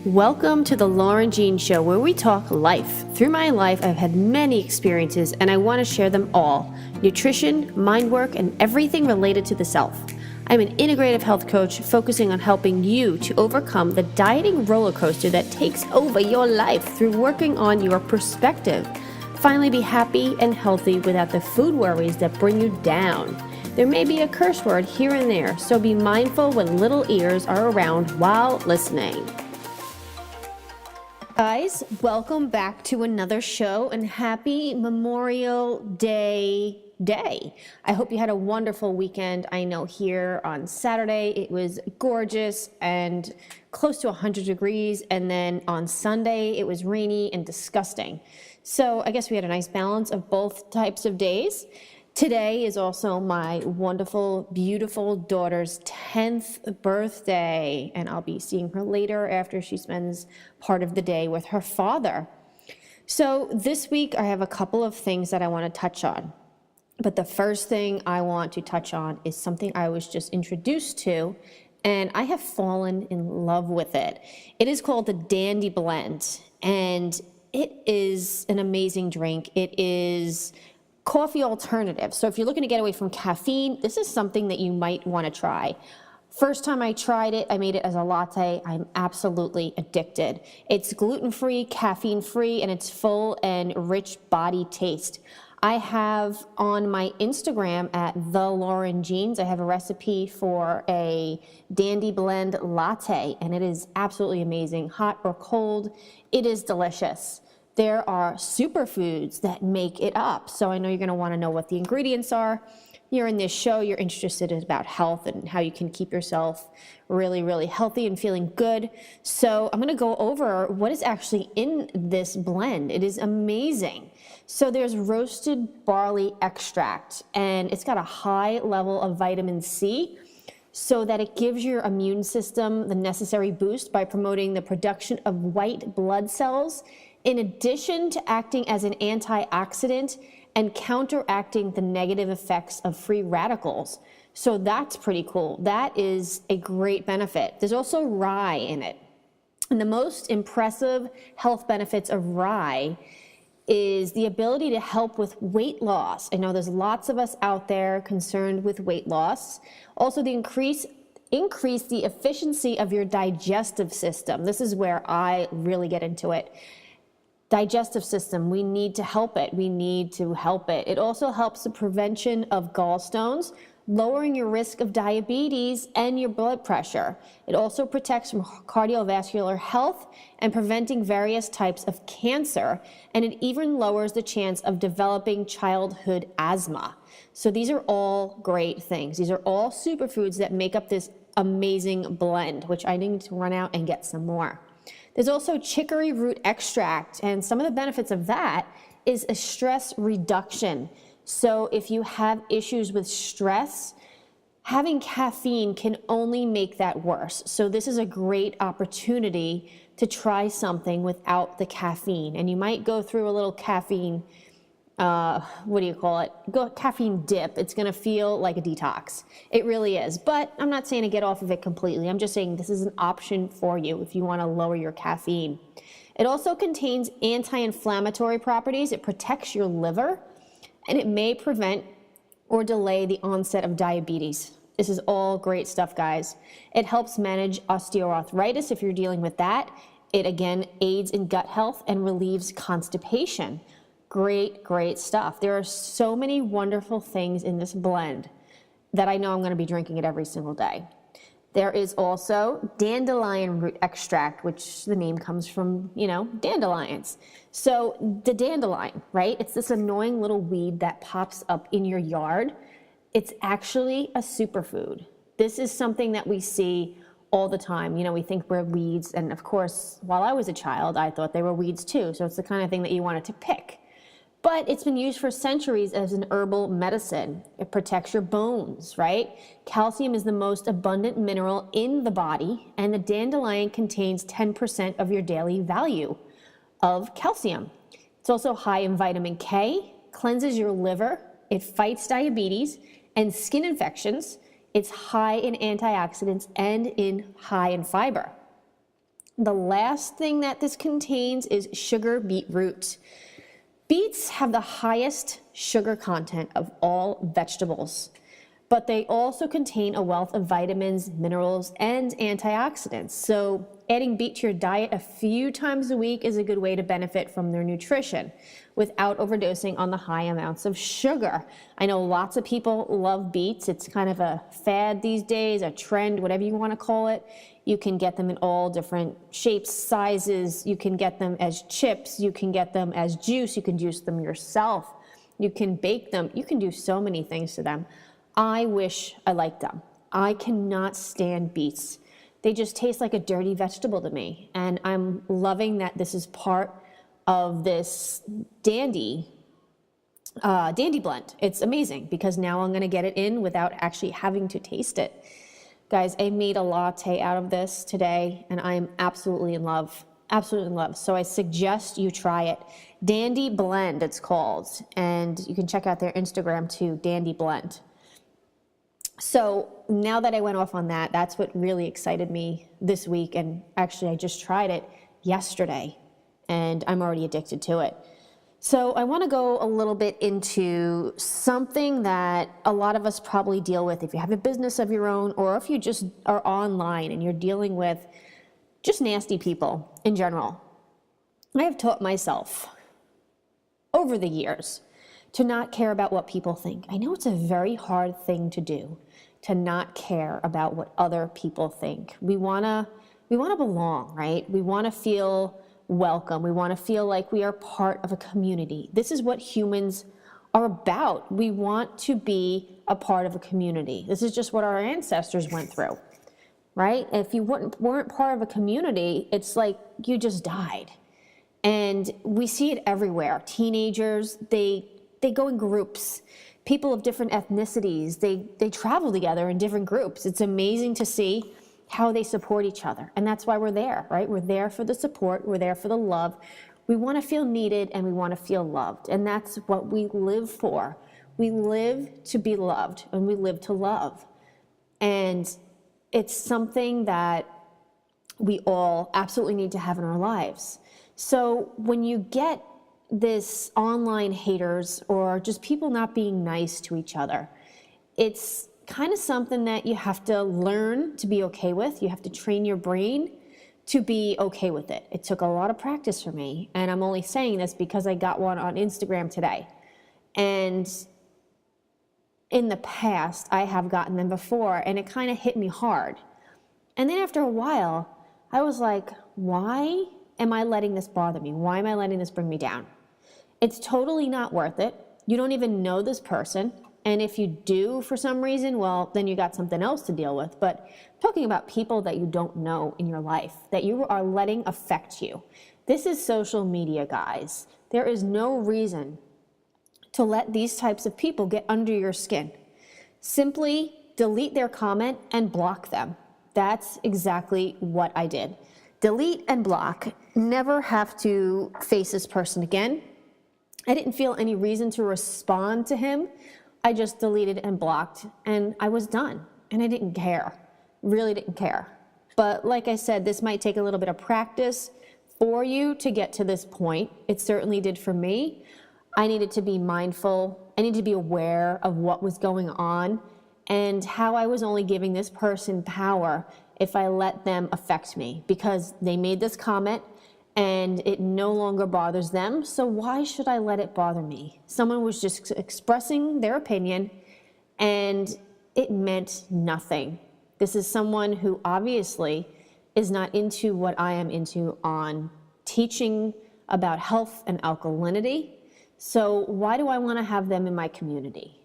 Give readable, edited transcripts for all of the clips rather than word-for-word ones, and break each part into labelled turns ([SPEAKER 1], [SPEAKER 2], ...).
[SPEAKER 1] Welcome to the Lauren Jean Show, where we talk life. Through my life, I've had many experiences, and I want to share them all. Nutrition, mind work, and everything related to the self. I'm an integrative health coach focusing on helping you to overcome the dieting roller coaster that takes over your life through working on your perspective. Finally, be happy and healthy without the food worries that bring you down. There may be a curse word here and there, so be mindful when little ears are around while listening. Guys, welcome back to another show and happy Memorial Day. I hope you had a wonderful weekend. I know here on Saturday it was gorgeous and close to 100 degrees, and then on Sunday it was rainy and disgusting. So I guess we had a nice balance of both types of days. Today is also my wonderful, beautiful daughter's 10th birthday, and I'll be seeing her later after she spends part of the day with her father. So this week I have a couple of things that I want to touch on. But the first thing I want to touch on is something I was just introduced to, and I have fallen in love with it. It is called the Dandy Blend, and it is an amazing drink. It is coffee alternative. So if you're looking to get away from caffeine, this is something that you might want to try. First time I tried it, I made it as a latte. I'm absolutely addicted. It's gluten-free, caffeine-free, and it's full and rich body taste. I have on my Instagram at The Lauren Jeans, I have a recipe for a Dandy Blend latte, and it is absolutely amazing. Hot or cold, it is delicious. There are superfoods that make it up, so I know you're going to want to know what the ingredients are. You're in this show, you're interested in about health and how you can keep yourself really, really healthy and feeling good. So I'm going to go over what is actually in this blend. It is amazing. So there's roasted barley extract, and it's got a high level of vitamin C so that it gives your immune system the necessary boost by promoting the production of white blood cells, in addition to acting as an antioxidant and counteracting the negative effects of free radicals. So that's pretty cool. That is a great benefit. There's also rye in it. And the most impressive health benefits of rye is the ability to help with weight loss. I know there's lots of us out there concerned with weight loss. Also, the increase the efficiency of your digestive system. This is where I really get into it. Digestive system, we need to help it. We need to help it. It also helps the prevention of gallstones, lowering your risk of diabetes and your blood pressure. It also protects from cardiovascular health and preventing various types of cancer, and it even lowers the chance of developing childhood asthma. So these are all great things. These are all superfoods that make up this amazing blend, which I need to run out and get some more. There's also chicory root extract, and some of the benefits of that is a stress reduction. So if you have issues with stress, having caffeine can only make that worse. So this is a great opportunity to try something without the caffeine. And you might go through a little caffeine, caffeine dip. It's gonna feel like a detox. It really is. But I'm not saying to get off of it completely. I'm just saying this is an option for you if you wanna lower your caffeine. It also contains anti-inflammatory properties. It protects your liver, and it may prevent or delay the onset of diabetes. This is all great stuff, guys. It helps manage osteoarthritis if you're dealing with that. It, again, aids in gut health and relieves constipation. Great, great stuff. There are so many wonderful things in this blend that I know I'm going to be drinking it every single day. There is also dandelion root extract, which the name comes from, dandelions. So the dandelion, right? It's this annoying little weed that pops up in your yard. It's actually a superfood. This is something that we see all the time. We think we're weeds. And of course, while I was a child, I thought they were weeds too. So it's the kind of thing that you wanted to pick. But it's been used for centuries as an herbal medicine. It protects your bones, right? Calcium is the most abundant mineral in the body, and the dandelion contains 10% of your daily value of calcium. It's also high in vitamin K, cleanses your liver, it fights diabetes and skin infections. It's high in antioxidants and high in fiber. The last thing that this contains is sugar beetroot. Beets have the highest sugar content of all vegetables, but they also contain a wealth of vitamins, minerals, and antioxidants. So adding beet to your diet a few times a week is a good way to benefit from their nutrition without overdosing on the high amounts of sugar. I know lots of people love beets. It's kind of a fad these days, a trend, whatever you want to call it. You can get them in all different shapes, sizes. You can get them as chips. You can get them as juice. You can juice them yourself. You can bake them. You can do so many things to them. I wish I liked them. I cannot stand beets. They just taste like a dirty vegetable to me. And I'm loving that this is part of this dandy blend. It's amazing because now I'm going to get it in without actually having to taste it. Guys, I made a latte out of this today, and I am absolutely in love. Absolutely in love. So I suggest you try it. Dandy Blend, it's called. And you can check out their Instagram too, Dandy Blend. So now that I went off on that, that's what really excited me this week. And actually, I just tried it yesterday, and I'm already addicted to it. So I want to go a little bit into something that a lot of us probably deal with if you have a business of your own, or if you just are online and you're dealing with just nasty people in general. I have taught myself over the years to not care about what people think. I know it's a very hard thing to do, to not care about what other people think. We want to belong, right? We want to feel welcome. We want to feel like we are part of a community. This is what humans are about. We want to be a part of a community. This is just what our ancestors went through, right? If you weren't part of a community, it's like you just died. And we see it everywhere. Teenagers, they go in groups. People of different ethnicities, they travel together in different groups. It's amazing to see how they support each other. And that's why we're there, right? We're there for the support. We're there for the love. We want to feel needed and we want to feel loved. And that's what we live for. We live to be loved and we live to love. And it's something that we all absolutely need to have in our lives. So when you get this online haters or just people not being nice to each other, it's kind of something that you have to learn to be okay with. You have to train your brain to be okay with it. It took a lot of practice for me, and I'm only saying this because I got one on Instagram today. And in the past, I have gotten them before, and it kind of hit me hard. And then after a while, I was like, why am I letting this bother me? Why am I letting this bring me down? It's totally not worth it. You don't even know this person. And if you do for some reason, well, then you got something else to deal with. But I'm talking about people that you don't know in your life, that you are letting affect you. This is social media, guys. There is no reason to let these types of people get under your skin. Simply delete their comment and block them. That's exactly what I did. Delete and block. Never have to face this person again. I didn't feel any reason to respond to him. I just deleted and blocked, and I was done. And I didn't care. Really didn't care. But like I said, this might take a little bit of practice for you to get to this point. It certainly did for me. I needed to be mindful. I needed to be aware of what was going on and how I was only giving this person power if I let them affect me, because they made this comment and it no longer bothers them. So why should I let it bother me? Someone was just expressing their opinion and it meant nothing. This is someone who obviously is not into what I am into on teaching about health and alkalinity. So why do I want to have them in my community?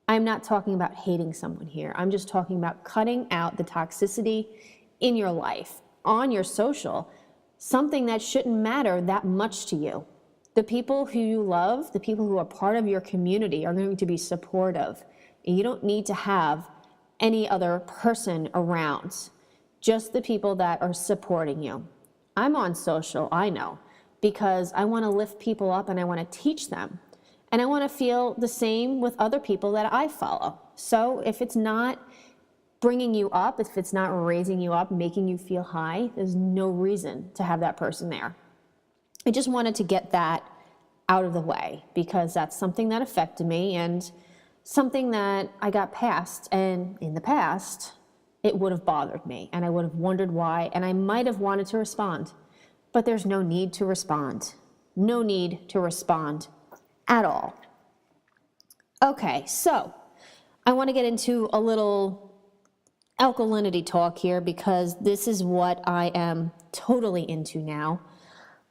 [SPEAKER 1] I'm not talking about hating someone here. I'm just talking about cutting out the toxicity in your life, on your social, something that shouldn't matter that much to you. The people who you love, the people who are part of your community are going to be supportive. And you don't need to have any other person around, just the people that are supporting you. I'm on social, I know, because I want to lift people up and I want to teach them. And I want to feel the same with other people that I follow. So if it's not bringing you up, if it's not raising you up, making you feel high, there's no reason to have that person there. I just wanted to get that out of the way because that's something that affected me and something that I got past. And in the past, it would have bothered me and I would have wondered why, and I might have wanted to respond, but there's no need to respond. No need to respond at all. Okay, so I want to get into a little alkalinity talk here because this is what I am totally into now.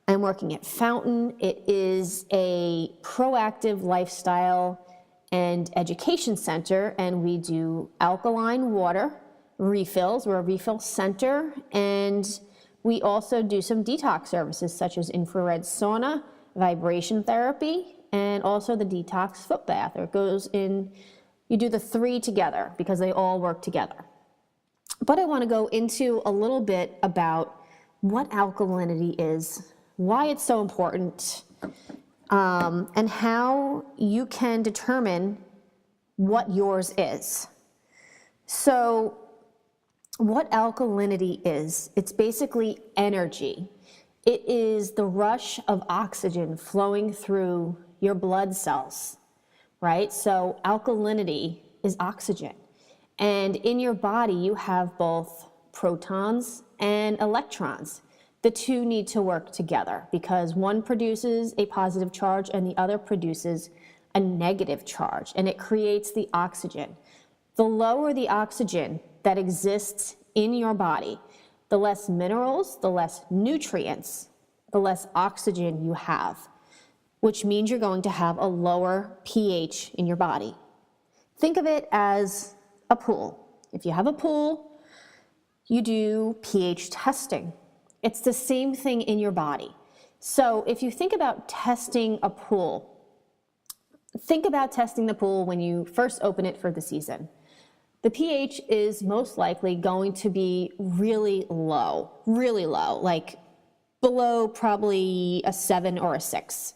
[SPEAKER 1] I'm working at Fountain. It is a proactive lifestyle and education center, and we do alkaline water refills. We're a refill center, and we also do some detox services such as infrared sauna, vibration therapy, and also the detox foot bath. It goes in, you do the three together because they all work together. But I want to go into a little bit about what alkalinity is, why it's so important, and how you can determine what yours is. So what alkalinity is, it's basically energy. It is the rush of oxygen flowing through your blood cells, right? So alkalinity is oxygen. And in your body, you have both protons and electrons. The two need to work together because one produces a positive charge and the other produces a negative charge, and it creates the oxygen. The lower the oxygen that exists in your body, the less minerals, the less nutrients, the less oxygen you have, which means you're going to have a lower pH in your body. Think of it as a pool. If you have a pool, you do pH testing. It's the same thing in your body. So if you think about testing a pool, think about testing the pool when you first open it for the season. The pH is most likely going to be really low, like below probably a 7 or a 6.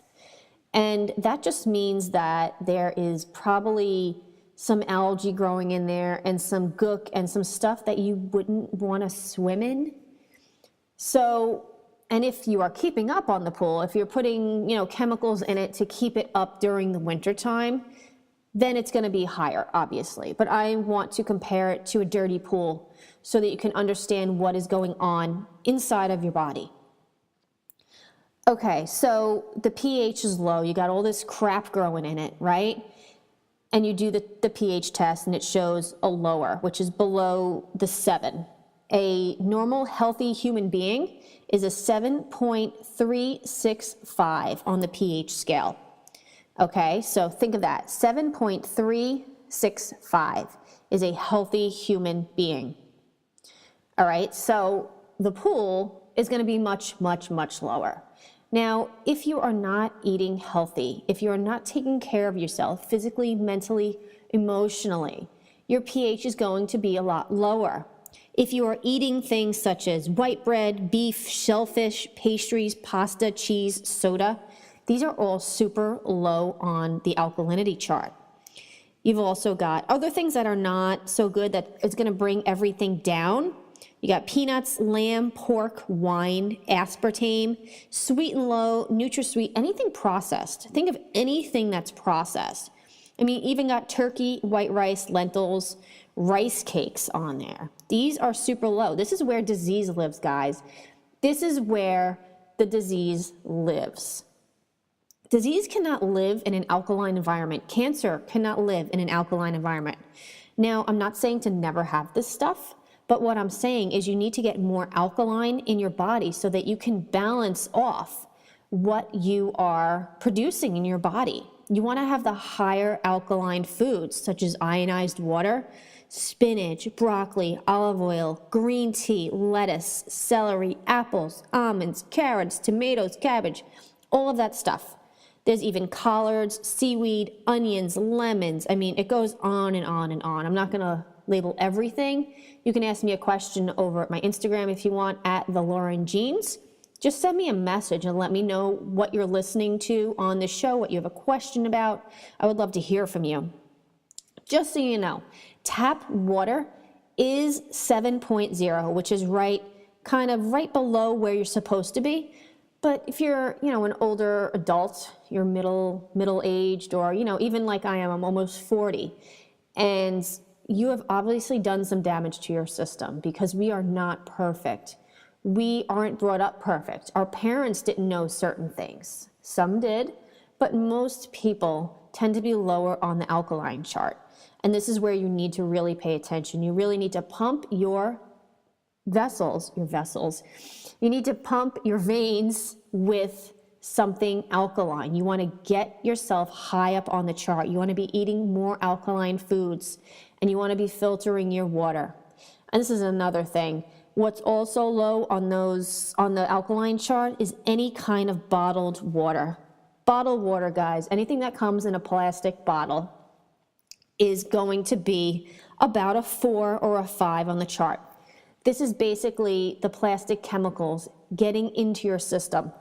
[SPEAKER 1] And that just means that there is probably some algae growing in there and some gook and some stuff that you wouldn't want to swim in. So, and if you are keeping up on the pool, if you're putting, chemicals in it to keep it up during the winter time, then it's going to be higher, obviously. But I want to compare it to a dirty pool so that you can understand what is going on inside of your body. Okay, so the pH is low. You got all this crap growing in it, right? And you do the pH test and it shows a lower, which is below the 7. A normal, healthy human being is a 7.365 on the pH scale. Okay, so think of that. 7.365 is a healthy human being. All right, so the pool is going to be much, much, much lower. Now, if you are not eating healthy, if you are not taking care of yourself physically, mentally, emotionally, your pH is going to be a lot lower. If you are eating things such as white bread, beef, shellfish, pastries, pasta, cheese, soda, these are all super low on the alkalinity chart. You've also got other things that are not so good that it's going to bring everything down. You got peanuts, lamb, pork, wine, aspartame, sweet and low, NutraSweet, anything processed. Think of anything that's processed. I mean, even got turkey, white rice, lentils, rice cakes on there. These are super low. This is where disease lives, guys. This is where the disease lives. Disease cannot live in an alkaline environment. Cancer cannot live in an alkaline environment. Now, I'm not saying to never have this stuff, but what I'm saying is you need to get more alkaline in your body so that you can balance off what you are producing in your body. You want to have the higher alkaline foods such as ionized water, spinach, broccoli, olive oil, green tea, lettuce, celery, apples, almonds, carrots, tomatoes, cabbage, all of that stuff. There's even collards, seaweed, onions, lemons. I mean, it goes on and on and on. I'm not going to label everything. You can ask me a question over at my Instagram if you want, at the Lauren Jeans. Just send me a message and let me know what you're listening to on the show, what you have a question about. I would love to hear from you. Just so you know, tap water is 7.0, which is kind of right below where you're supposed to be. But if you're, an older adult, you're middle-aged, or, even like I am, I'm almost 40, and you have obviously done some damage to your system because we are not perfect. We aren't brought up perfect. Our parents didn't know certain things. Some did, but most people tend to be lower on the alkaline chart. And this is where you need to really pay attention. You really need to pump your vessels. You need to pump your veins with something alkaline. You want to get yourself high up on the chart. You want to be eating more alkaline foods, and you want to be filtering your water. And this is another thing. What's also low on the alkaline chart is any kind of bottled water. Bottled water, guys, anything that comes in a plastic bottle is going to be about a 4 or a 5 on the chart. This is basically the plastic chemicals getting into your system.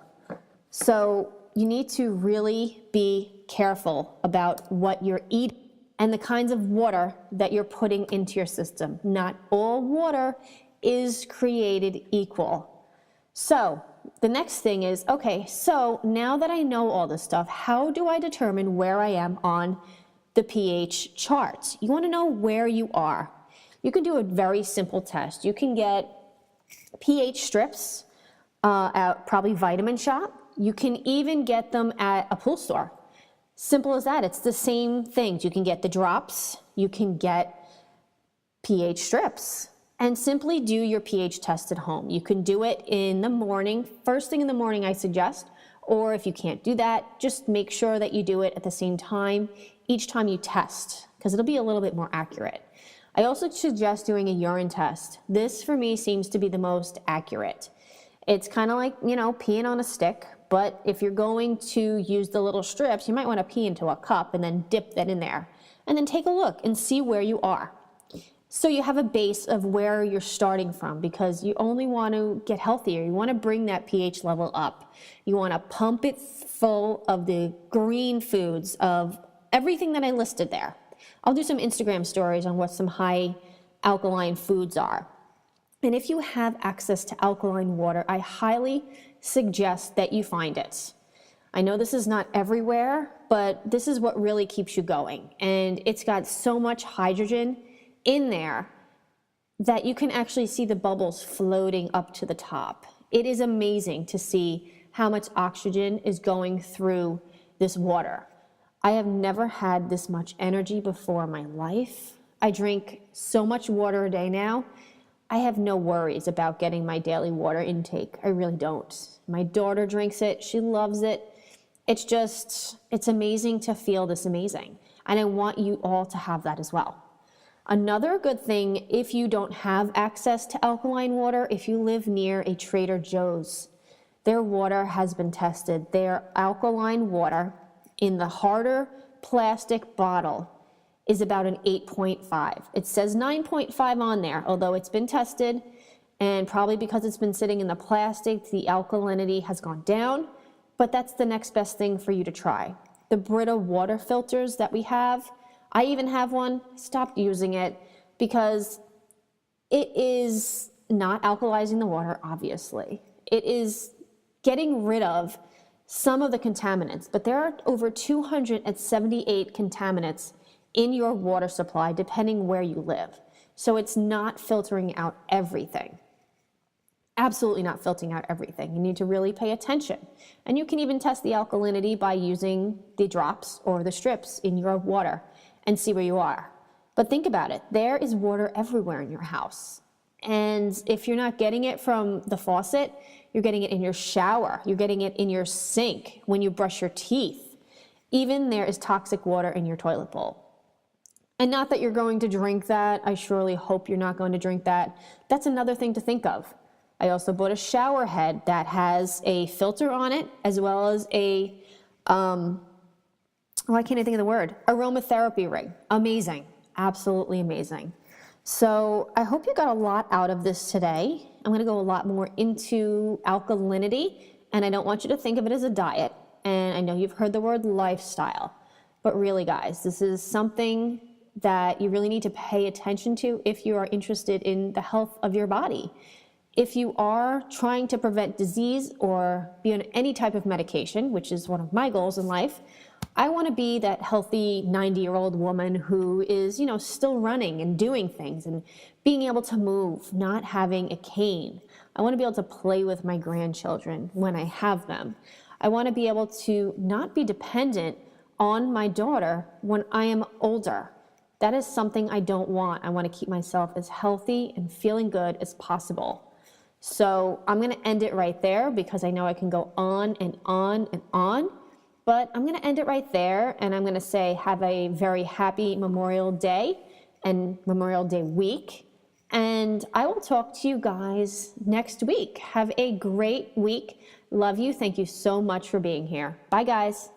[SPEAKER 1] So you need to really be careful about what you're eating and the kinds of water that you're putting into your system. Not all water is created equal. So the next thing is, okay, so now that I know all this stuff, how do I determine where I am on the pH chart? You want to know where you are. You can do a very simple test. You can get pH strips at probably Vitamin Shop. You can even get them at a pool store. Simple as that. It's the same things. You can get the drops. You can get pH strips. And simply do your pH test at home. You can do it in the morning. First thing in the morning, I suggest. Or if you can't do that, just make sure that you do it at the same time each time you test, because it'll be a little bit more accurate. I also suggest doing a urine test. This, for me, seems to be the most accurate. It's kind of like, peeing on a stick, but if you're going to use the little strips, you might want to pee into a cup and then dip that in there. And then take a look and see where you are. So you have a base of where you're starting from, because you only want to get healthier. You want to bring that pH level up. You want to pump it full of the green foods, of everything that I listed there. I'll do some Instagram stories on what some high alkaline foods are. And if you have access to alkaline water, I highly suggest that you find it. I know this is not everywhere, but this is what really keeps you going. And it's got so much hydrogen in there that you can actually see the bubbles floating up to the top. It is amazing to see how much oxygen is going through this water. I have never had this much energy before in my life. I drink so much water a day now. I have no worries about getting my daily water intake. I really don't. My daughter drinks it. She loves it. It's amazing to feel this amazing. And I want you all to have that as well. Another good thing, if you don't have access to alkaline water, if you live near a Trader Joe's, their water has been tested. Their alkaline water in the harder plastic bottle is about an 8.5. It says 9.5 on there, although it's been tested, and probably because it's been sitting in the plastic, the alkalinity has gone down, but that's the next best thing for you to try. The Brita water filters that we have, I even have one, stopped using it because it is not alkalizing the water, obviously. It is getting rid of some of the contaminants, but there are over 278 contaminants in your water supply, depending where you live. So it's not filtering out everything. Absolutely not filtering out everything. You need to really pay attention. And you can even test the alkalinity by using the drops or the strips in your water and see where you are. But think about it. There is water everywhere in your house. And if you're not getting it from the faucet, you're getting it in your shower. You're getting it in your sink when you brush your teeth. Even there is toxic water in your toilet bowl. And not that you're going to drink that. I surely hope you're not going to drink that. That's another thing to think of. I also bought a shower head that has a filter on it, as well as a, why can't I think of the word? Aromatherapy ring. Amazing. Absolutely amazing. So I hope you got a lot out of this today. I'm going to go a lot more into alkalinity, and I don't want you to think of it as a diet. And I know you've heard the word lifestyle, but really, guys, this is something that you really need to pay attention to if you are interested in the health of your body. If you are trying to prevent disease or be on any type of medication, which is one of my goals in life, I want to be that healthy 90-year-old woman who is, still running and doing things and being able to move, not having a cane. I want to be able to play with my grandchildren when I have them. I want to be able to not be dependent on my daughter when I am older. That is something I don't want. I want to keep myself as healthy and feeling good as possible. So I'm going to end it right there because I know I can go on and on and on, but I'm going to end it right there, and I'm going to say have a very happy Memorial Day and Memorial Day week, and I will talk to you guys next week. Have a great week. Love you. Thank you so much for being here. Bye, guys.